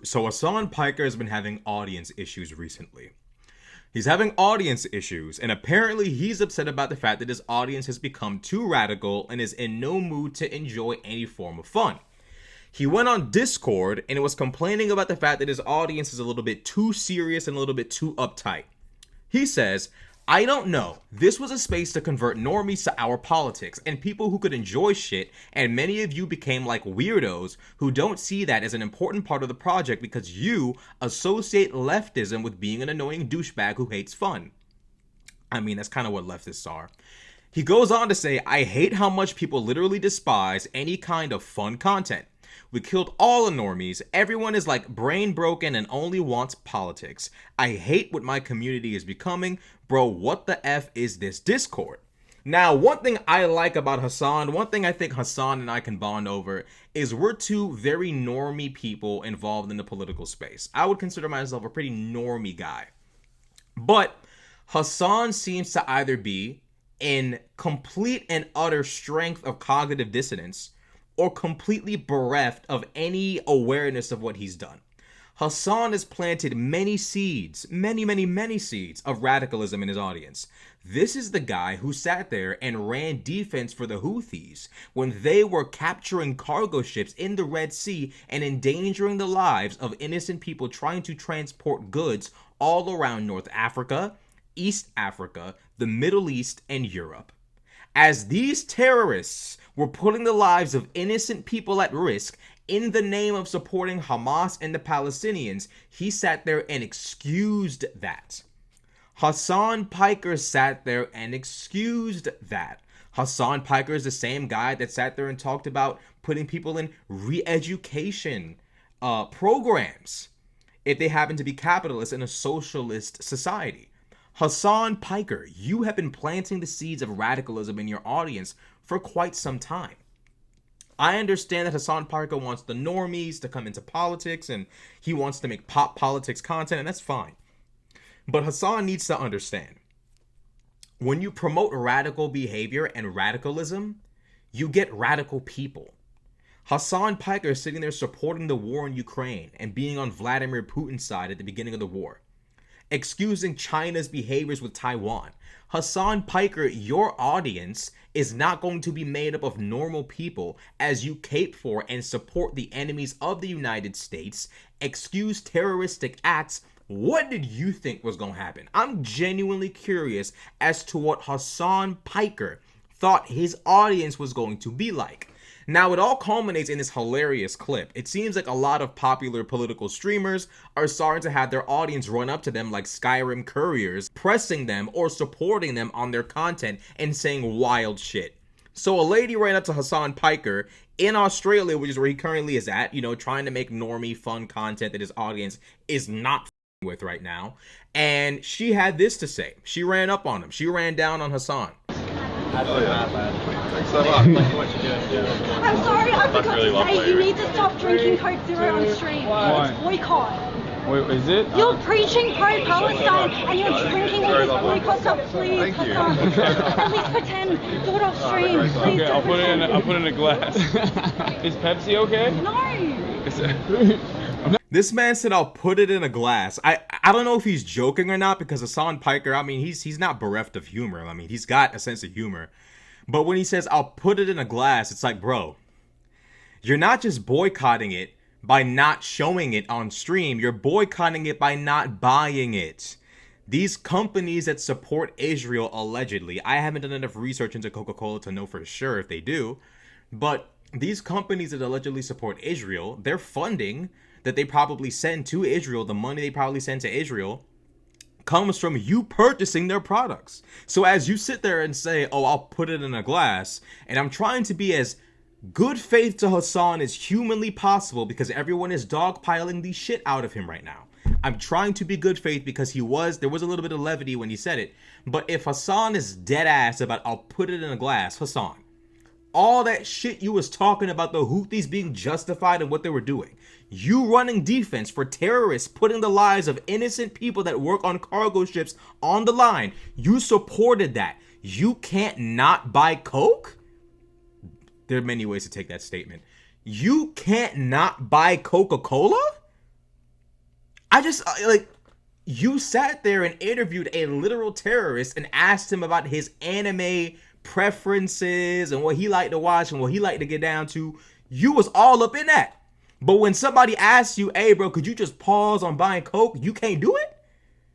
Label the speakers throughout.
Speaker 1: So Hassan Piker has been having audience issues recently. He's having audience issues, and apparently he's upset about the fact that his audience has become too radical and is in no mood to enjoy any form of fun. He went on Discord and was complaining about the fact that his audience is a little bit too serious and a little bit too uptight. He says, I don't know. This was a space to convert normies to our politics and people who could enjoy shit, and many of you became like weirdos who don't see that as an important part of the project because you associate leftism with being an annoying douchebag who hates fun. I mean, that's kind of what leftists are. He goes on to say, I hate how much people literally despise any kind of fun content. We killed all the normies. Everyone is like brain broken and only wants politics. I hate what my community is becoming. Bro, what the F is this Discord? Now, one thing I like about Hassan, one thing I think Hassan and I can bond over is we're two very normie people involved in the political space. I would consider myself a pretty normie guy. But Hassan seems to either be in complete and utter strength of cognitive dissonance or completely bereft of any awareness of what he's done. Hassan has planted many seeds, many seeds of radicalism in his audience. This is the guy who sat there and ran defense for the Houthis when they were capturing cargo ships in the Red Sea and endangering the lives of innocent people trying to transport goods all around North Africa, East Africa, the Middle East, and Europe. As these terrorists were putting the lives of innocent people at risk in the name of supporting Hamas and the Palestinians, he sat there and excused that. Hassan Piker sat there and excused that. Hassan Piker is the same guy that sat there and talked about putting people in re-education programs if they happen to be capitalists in a socialist society. Hassan Piker, you have been planting the seeds of radicalism in your audience for quite some time. I understand that Hassan Piker wants the normies to come into politics and he wants to make pop politics content, and that's fine. But Hassan needs to understand, when you promote radical behavior and radicalism, you get radical people. Hassan Piker is sitting there supporting the war in Ukraine and being on Vladimir Putin's side at the beginning of the war, excusing China's behaviors with Taiwan. Hassan Piker, your audience is not going to be made up of normal people as you cape for and support the enemies of the United States, excuse terroristic acts. What did you think was going to happen? I'm genuinely curious as to what Hassan Piker thought his audience was going to be like. Now, it all culminates in this hilarious clip. It seems like a lot of popular political streamers are starting to have their audience run up to them like Skyrim couriers, pressing them or supporting them on their content and saying wild shit. So a lady ran up to Hassan Piker in Australia, which is where he currently is at, trying to make normie fun content that his audience is not with right now. And she had this to say. She ran up on him. She ran down on Hassan.
Speaker 2: Absolutely not, man. Thanks so much. Thank you what you're doing.
Speaker 3: I'm sorry, I forgot
Speaker 2: really
Speaker 3: to say
Speaker 2: lovely.
Speaker 3: you need to stop drinking Coke Zero on stream.
Speaker 4: Why?
Speaker 3: It's boycott.
Speaker 4: Wait, is it?
Speaker 3: You're preaching pro-Palestine and you're drinking all this boycott stuff. Please,
Speaker 2: Thank you.
Speaker 3: Hassan, at least pretend. Do it off stream. Please
Speaker 4: Okay,
Speaker 3: do
Speaker 4: I'll put it in.
Speaker 3: pretend.
Speaker 4: I'll put it in a glass. Is Pepsi okay?
Speaker 3: No.
Speaker 1: This man said, I'll put it in a glass. I don't know if he's joking or not, because Hassan Piker, I mean, he's not bereft of humor. I mean, he's got a sense of humor. But when he says, I'll put it in a glass, it's like, bro, you're not just boycotting it by not showing it on stream. You're boycotting it by not buying it. These companies that support Israel, allegedly, I haven't done enough research into Coca-Cola to know for sure if they do, but these companies that allegedly support Israel, their funding that they probably send to Israel, the money they probably send to Israel, comes from you purchasing their products. So as you sit there and say, oh, I'll put it in a glass, and I'm trying to be as good faith to Hassan as humanly possible because everyone is dogpiling the shit out of him right now. I'm trying to be good faith because there was a little bit of levity when he said it. But if Hassan is dead ass about I'll put it in a glass, Hassan, all that shit you was talking about the Houthis being justified in what they were doing, you running defense for terrorists putting the lives of innocent people that work on cargo ships on the line, you supported that. You can't not buy Coke? There are many ways to take that statement. You can't not buy Coca-Cola? I just like, you sat there and interviewed a literal terrorist and asked him about his anime preferences and what he liked to watch and what he liked to get down to. You was all up in that. But when somebody asks you, hey, bro, could you just pause on buying Coke? You can't do it?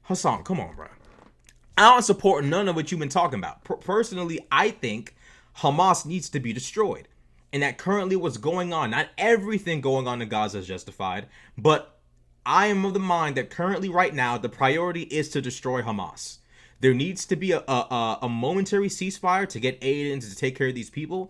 Speaker 1: Hassan, come on, bro. I don't support none of what you've been talking about. Personally, I think Hamas needs to be destroyed. And that currently what's going on, not everything going on in Gaza is justified, but I am of the mind that currently right now, the priority is to destroy Hamas. There needs to be a momentary ceasefire to get aid in to take care of these people.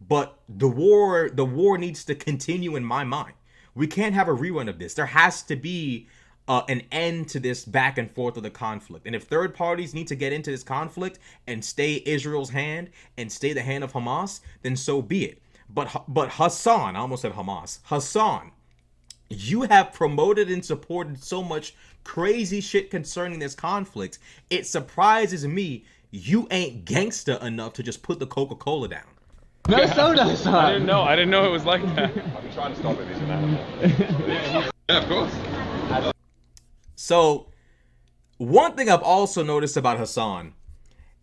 Speaker 1: But the war needs to continue in my mind. We can't have a rerun of this. There has to be an end to this back and forth of the conflict. And if third parties need to get into this conflict and stay Israel's hand and stay the hand of Hamas, then so be it. But Hassan, I almost said Hamas. Hassan, you have promoted and supported so much crazy shit concerning this conflict. It surprises me you ain't gangsta enough to just put the Coca-Cola down.
Speaker 4: No soda, son. I didn't know it was like that.
Speaker 2: I've been trying to stop it. He's an animal. Yeah, of course.
Speaker 1: So, one thing I've also noticed about Hassan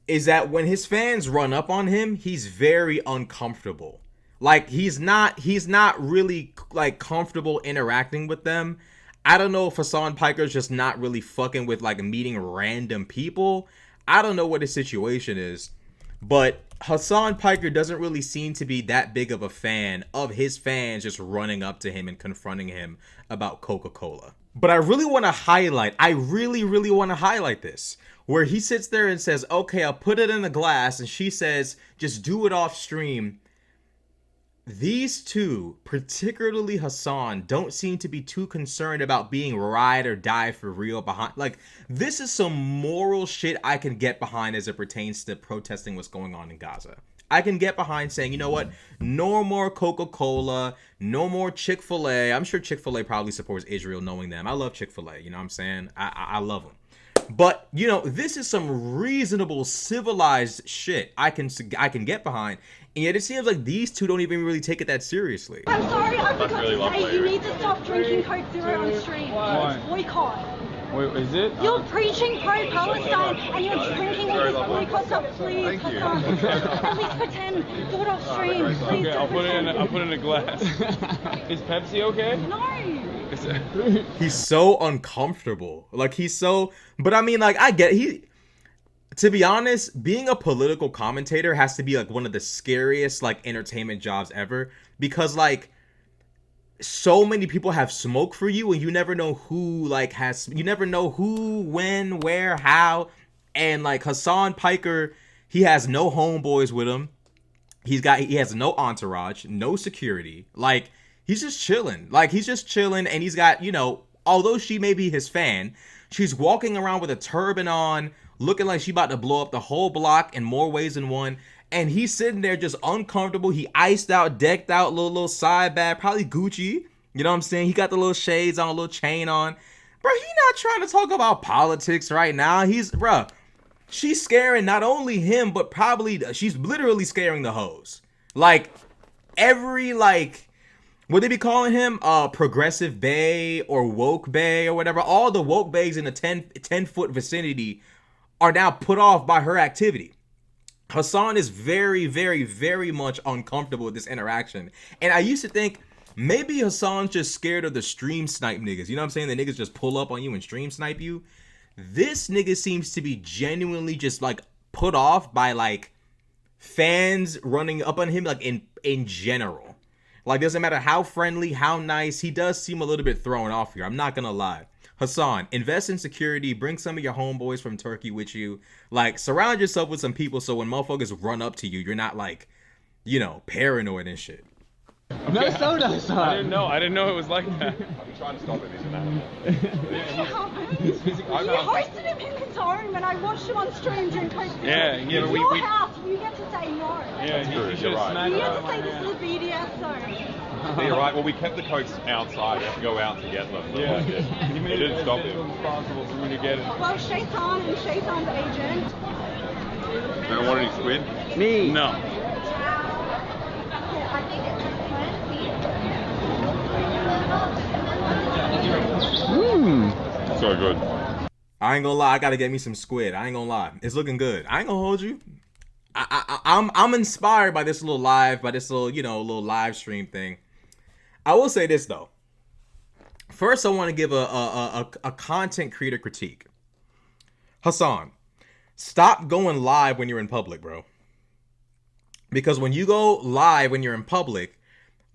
Speaker 1: is that when his fans run up on him, he's very uncomfortable. Like, he's not really like comfortable interacting with them. I don't know if Hassan Piker's just not really fucking with like meeting random people. I don't know what his situation is, but Hassan Piker doesn't really seem to be that big of a fan of his fans just running up to him and confronting him about Coca-Cola. But I really want to highlight this, where he sits there and says, okay, I'll put it in a glass, and she says, just do it off stream. These two, particularly Hassan, don't seem to be too concerned about being ride or die for real behind. Like, this is some moral shit I can get behind as it pertains to protesting what's going on in Gaza. I can get behind saying, you know what? No more Coca-Cola, no more Chick-fil-A. I'm sure Chick-fil-A probably supports Israel, knowing them. I love Chick-fil-A, you know what I'm saying? I love them. But, you know, this is some reasonable, civilized shit I can get behind. And yet it seems like these two don't even really take it that seriously.
Speaker 3: I'm sorry, I forgot
Speaker 2: really
Speaker 3: to say
Speaker 2: lovely.
Speaker 3: you need to stop drinking Coke Zero on stream.
Speaker 4: Why?
Speaker 3: It's boycott.
Speaker 4: Wait, is it?
Speaker 3: You're preaching pro-Palestine and you're drinking all this boycott stuff. Please,
Speaker 2: Thank you.
Speaker 3: Hassan, at least pretend. Do it off stream. Please
Speaker 4: Okay,
Speaker 3: don't
Speaker 4: I'll put it
Speaker 3: pretend.
Speaker 4: in a glass. Is Pepsi okay?
Speaker 3: No.
Speaker 1: He's so uncomfortable. Like, but I mean, like, I get to be honest, being a political commentator has to be like one of the scariest like entertainment jobs ever, because like so many people have smoke for you and you never know who when, where, how. And like Hassan Piker, he has no homeboys with him. He has no entourage, no security. Like, he's just chilling. And he's got, you know, although she may be his fan, she's walking around with a turban on, looking like she about to blow up the whole block in more ways than one. And he's sitting there just uncomfortable. He iced out, decked out, little side bag, probably Gucci. You know what I'm saying? He got the little shades on, a little chain on. Bro, he not trying to talk about politics right now. She's scaring not only him, but she's literally scaring the hoes. Like, every, like, what they be calling him? Progressive bae or woke bae or whatever. All the woke baes in the 10-foot vicinity are now put off by her activity. Hassan is very, very, very much uncomfortable with this interaction. And I used to think maybe Hassan's just scared of the stream snipe niggas. You know what I'm saying? The niggas just pull up on you and stream snipe you. This nigga seems to be genuinely just like put off by like fans running up on him, like in general. Like, doesn't matter how friendly, how nice, he does seem a little bit thrown off here. I'm not gonna lie. Hassan, invest in security, bring some of your homeboys from Turkey with you. Like, surround yourself with some people so when motherfuckers run up to you, you're not like, you know, paranoid and shit.
Speaker 4: No soda, son. I didn't know it was like that.
Speaker 2: I've been trying to stop it. He's an animal.
Speaker 3: You hosted him in his home and I watched him on stream drink Coke Zero.
Speaker 4: Yeah,
Speaker 3: It's
Speaker 4: but
Speaker 3: your house, you get to say no.
Speaker 4: Yeah, he should
Speaker 2: You're
Speaker 4: have
Speaker 2: right.
Speaker 4: smacked
Speaker 3: You
Speaker 4: it out
Speaker 3: get
Speaker 4: of
Speaker 3: to
Speaker 4: my
Speaker 3: say this
Speaker 4: hand.
Speaker 3: is a BDS zone.
Speaker 2: You're right. Well, we kept the Cokes outside. We have to go out to get them. But
Speaker 4: Yeah,
Speaker 2: like,
Speaker 4: he
Speaker 2: it
Speaker 4: made
Speaker 2: didn't
Speaker 4: it
Speaker 2: stop
Speaker 4: as
Speaker 2: him.
Speaker 4: difficult as possible for me to get it.
Speaker 3: Well, Shaitan and Shaitan's agent.
Speaker 2: Don't want any squid?
Speaker 4: Me? No.
Speaker 2: So good.
Speaker 1: I ain't gonna lie, I gotta get me some squid. I ain't gonna lie, it's looking good. I ain't gonna hold you. I'm inspired by this little little live stream thing. I will say this though. First, I want to give a content creator critique. Hassan, stop going live when you're in public, bro. Because when you go live when you're in public,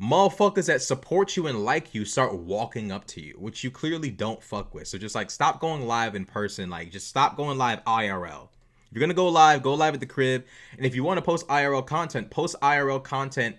Speaker 1: motherfuckers that support you and like you start walking up to you, which you clearly don't fuck with. So just like stop going live in person. Like just stop going live IRL. If you're gonna go live at the crib. And if you want to post IRL content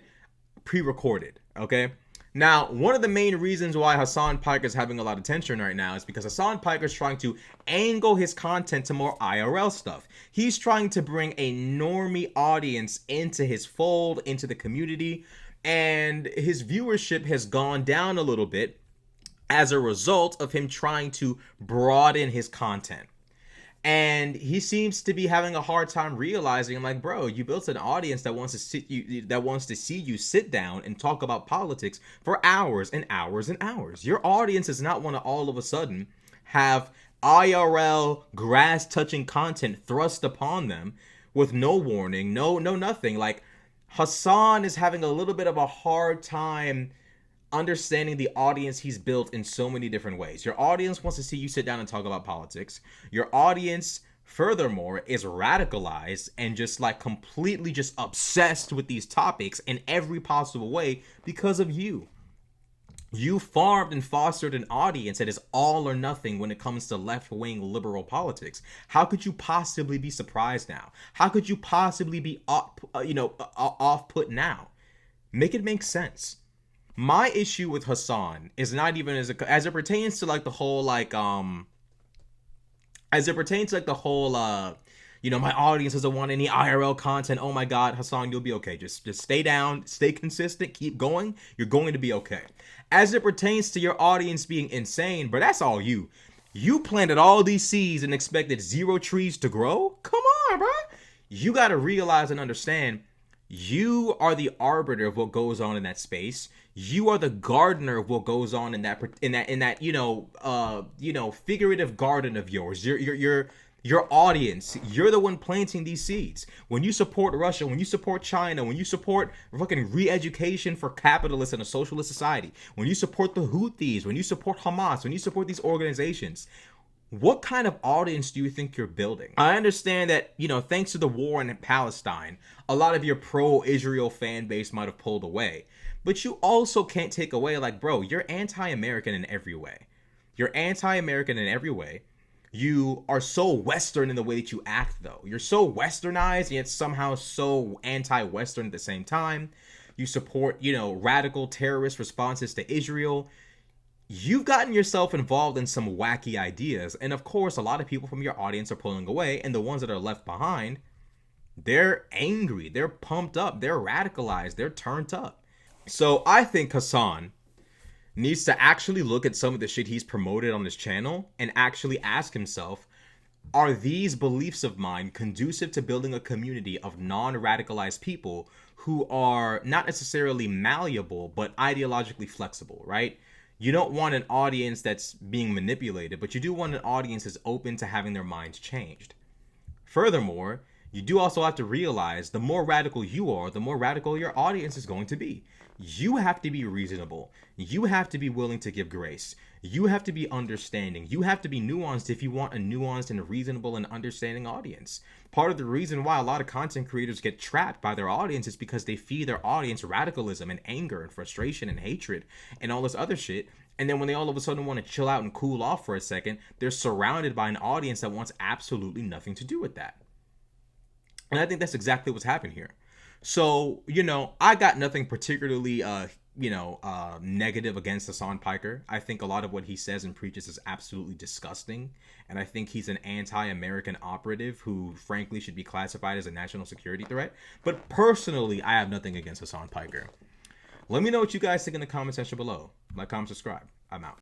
Speaker 1: pre-recorded. Okay. Now, one of the main reasons why Hasan Piker is having a lot of attention right now is because Hasan Piker is trying to angle his content to more IRL stuff. He's trying to bring a normie audience into his fold, into the community, and his viewership has gone down a little bit as a result of him trying to broaden his content. And he seems to be having a hard time realizing, like, bro, you built an audience that wants to see you sit down and talk about politics for hours and hours and hours. Your audience does not want to all of a sudden have IRL grass touching content thrust upon them with no warning, no nothing. Like, Hassan is having a little bit of a hard time understanding the audience he's built in so many different ways. Your audience wants to see you sit down and talk about politics. Your audience, furthermore, is radicalized and just like completely just obsessed with these topics in every possible way because of you. You farmed and fostered an audience that is all or nothing when it comes to left-wing liberal politics. How could you possibly be surprised now? How could you possibly be off-put now? Make it make sense. My issue with Hassan is not even as it pertains to like the whole my audience doesn't want any IRL content. Oh my God, Hassan, you'll be okay. Just stay down, stay consistent, keep going. You're going to be okay. As it pertains to your audience being insane, but that's all you. You planted all these seeds and expected zero trees to grow? Come on, bro. You got to realize and understand you are the arbiter of what goes on in that space. You are the gardener of what goes on in that figurative garden of yours. Your audience. You're the one planting these seeds. When you support Russia, when you support China, when you support fucking re-education for capitalists in a socialist society, when you support the Houthis, when you support Hamas, when you support these organizations, what kind of audience do you think you're building? I understand that, thanks to the war in Palestine, a lot of your pro-Israel fan base might have pulled away. But you also can't take away, like, bro, you're anti-American in every way. You're anti-American in every way. You are so Western in the way that you act, though. You're so Westernized, yet somehow so anti-Western at the same time. You support, radical terrorist responses to Israel. You've gotten yourself involved in some wacky ideas. And of course, a lot of people from your audience are pulling away. And the ones that are left behind, they're angry. They're pumped up. They're radicalized. They're turned up. So I think Hassan needs to actually look at some of the shit he's promoted on his channel and actually ask himself, are these beliefs of mine conducive to building a community of non-radicalized people who are not necessarily malleable, but ideologically flexible, right? You don't want an audience that's being manipulated, but you do want an audience that's open to having their minds changed. Furthermore, you do also have to realize the more radical you are, the more radical your audience is going to be. You have to be reasonable. You have to be willing to give grace. You have to be understanding. You have to be nuanced if you want a nuanced and reasonable and understanding audience. Part of the reason why a lot of content creators get trapped by their audience is because they feed their audience radicalism and anger and frustration and hatred and all this other shit. And then when they all of a sudden want to chill out and cool off for a second, they're surrounded by an audience that wants absolutely nothing to do with that. And I think that's exactly what's happened here. So, I got nothing particularly, negative against Hasan Piker. I think a lot of what he says and preaches is absolutely disgusting. And I think he's an anti-American operative who, frankly, should be classified as a national security threat. But personally, I have nothing against Hasan Piker. Let me know what you guys think in the comment section below. Like, comment, subscribe. I'm out.